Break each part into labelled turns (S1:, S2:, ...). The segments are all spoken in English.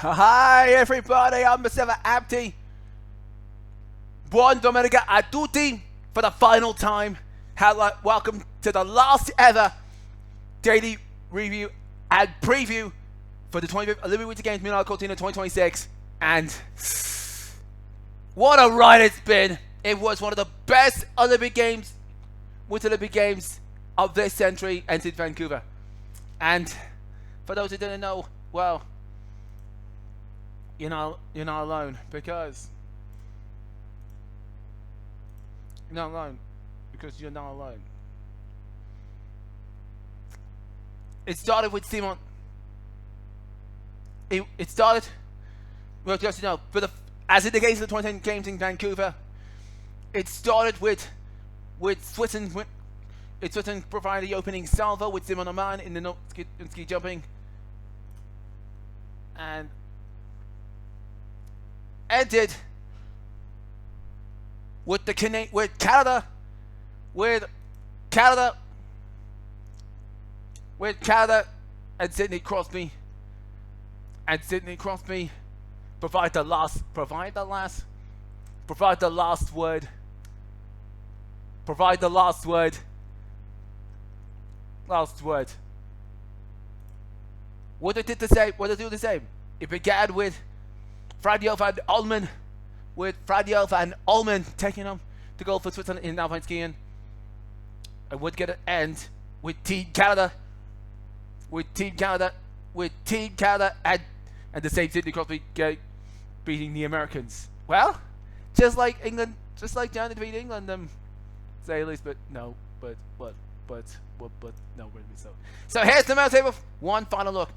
S1: Hi everybody, I'm Mustafa Abdi. Buongiorno a tutti for the final time. Welcome to the last ever daily review and preview for the 25th Olympic Winter Games Milano Cortina 2026. And what a ride it's been. It was one of the best Olympic Games, Winter Olympic Games of this century, and in Vancouver. And for those who didn't know, well, you're not alone, because you're not alone. It started with Simon. It started, well, just as in the case of the 2010 Games in Vancouver, it started with Switzerland. Switzerland provided the opening salvo with Simon Oman in the ski jumping, and ended with Canada and Sidney Crosby. And Sidney Crosby provide the last word. Would it do the same? It began with Fradiel van Olmen taking him to go for Switzerland in alpine skiing. And would get an end with Team Canada and the same Sidney Crosby beating the Americans. Well, just like Germany defeated England, say at least, but no, but no, really so. So here's the medal table. One final look.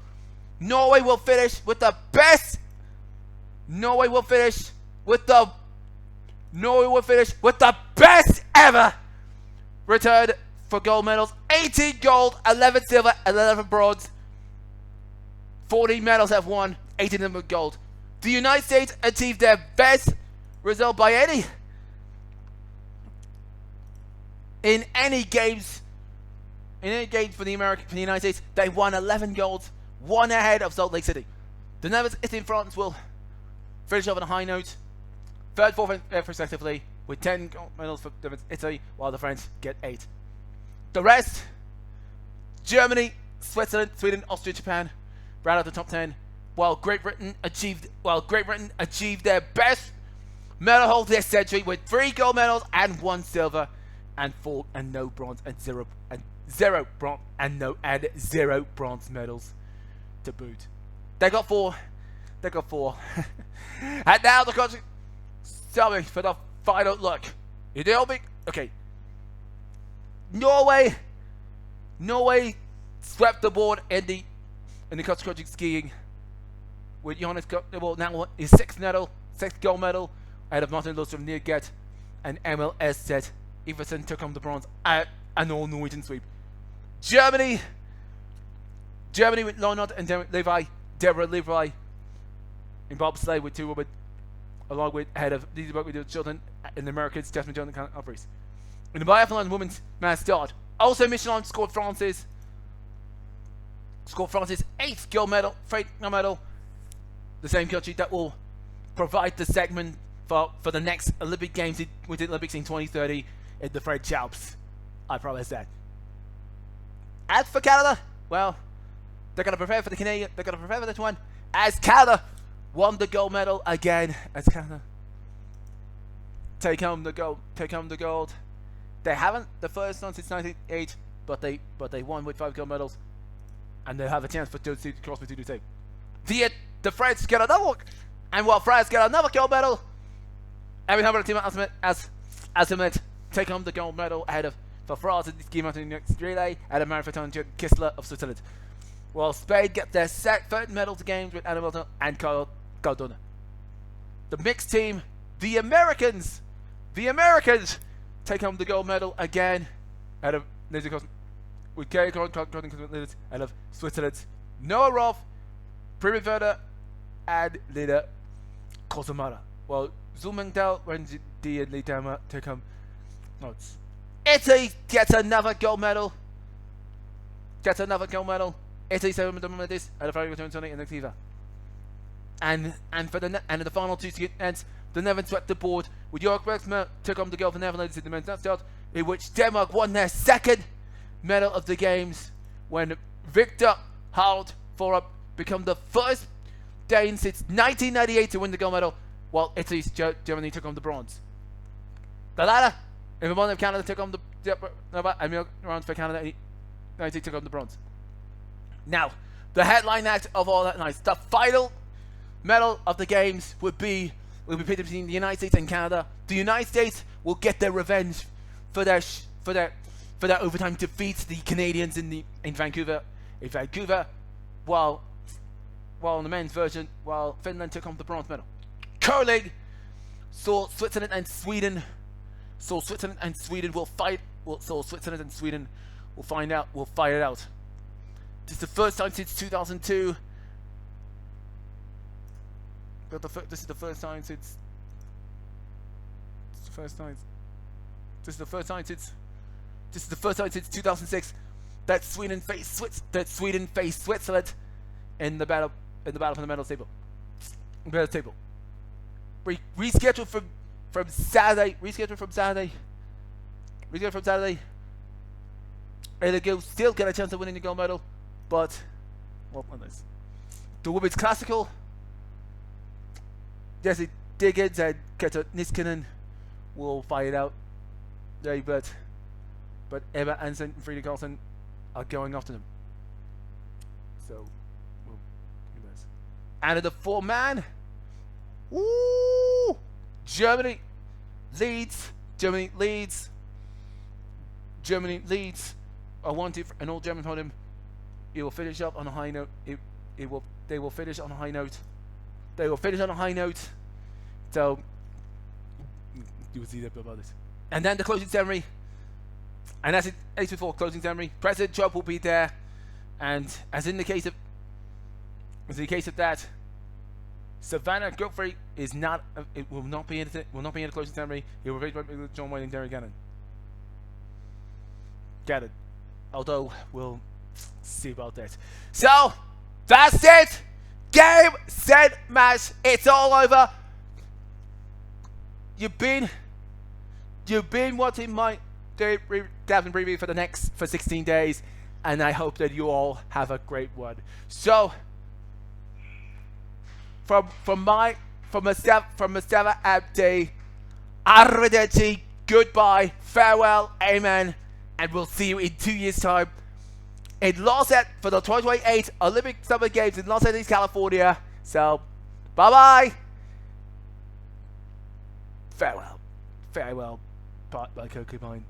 S1: Norway will finish with the best. Norway will finish with the best ever return for gold medals. 18 gold, 11 silver, 11 bronze. 14 medals have won, 18 of them with gold. The United States achieved their best result by in any games for the United States. They won 11 golds, one ahead of Salt Lake City. The Netherlands, Italy, and France will finish off on a high note, third, fourth, and fifth respectively, with 10 gold medals for Italy, while the French get 8. The rest, Germany, Switzerland, Sweden, Austria, Japan, round out the top 10, while Great Britain achieved their best medal haul this century with 3 gold medals and 1 silver and 4 and no bronze and 0 bronze medals to boot. They got 4. And now the country starting for the final look. Okay. Norway swept the board in the cross-country skiing with Jonas now his 6th gold medal out of Martin Lundström, Nergård, and Emil Ested. Iversen took home the bronze at an all-Norwegian sweep. Germany with Leonard and Deborah Levi in bobsleigh with 2 women, along with head of these with the children in the Americans, Jasmine Jones and Humphries. In the biathlon women's mass start, also Michelin scored France's 8th gold medal, the same country that will provide the segment for the next Olympic Games with the Olympics in 2030 in the French Alps. I promise that. As for Canada, well, they're going to prepare for this one, as Canada won the gold medal again, as Canada take home the gold. They haven't the first one since 1998, but they won with 5 gold medals, and they have a chance for Sidney Crosby to do the same. The French get another one, and while France get another gold medal, every time the team ultimate take home the gold medal ahead of for France in the ski mountain next relay and a marathon Kistler of Switzerland. While Spain get their 3rd medal to games with Anna Milton and Carl Cardona. The mixed team, the Americans take home the gold medal again out of with Kerry Cardona out of Switzerland. Noah Roth, Prima Verda, and Lina Kosomara. While Zumengdal, Wendy, and Litama take home notes. Italy gets another gold medal. Italy 7 medals out of Fabio Tony and Activa. and for the and in the final two ends, the Netherlands swept the board with Jorg Bergsma took on the goal for the Netherlands in the men's knockout, in which Denmark won their second medal of the games when Victor Harald Forup became the first Dane since 1998 to win the gold medal, while Italy, Germany took on the bronze. The latter, in the morning of Canada, took on the and rounds for Canada, 1998 took on the bronze. Now, the headline act of all that night, the final medal of the games will be pitted between the United States and Canada. The United States will get their revenge for their overtime defeat to the Canadians in Vancouver. In Vancouver, while in the men's version, while Finland took home the bronze medal. Curling saw Switzerland and Sweden. So Switzerland and Sweden will fight. So Switzerland and Sweden will fight it out. This is the first time since 2002. This is the first time since. This is the first time since 2006 that Sweden faced Switzerland in the battle for the medal table. Rescheduled from Saturday. And they'll still get a chance of winning the gold medal, but the women's classical. Jesse Diggins and Keta Niskanen will fight it out. But Emma Anson and Frida Carlson are going after them. So, and the four-man, Germany leads. I want an old German podium. It will finish up on a high note. They will finish on a high note. So you will see that about this. And then the closing ceremony. And as before, closing ceremony, President Trump will be there. And as in the case of that, Savannah Guthrie will not be in the closing ceremony. He will be replaced by John Wayne and Derek Gannon. Although we'll see about that. So that's it. Game, set, match. It's all over. You've been watching my Gavin preview for 16 days, and I hope that you all have a great one. So, from Mustafa Abdi, arrivederci, goodbye, farewell, amen, and we'll see you in 2 years' time in Los Angeles for the 2028 Olympic Summer Games in Los Angeles, California. So, bye-bye. Farewell. Bye, Concubine.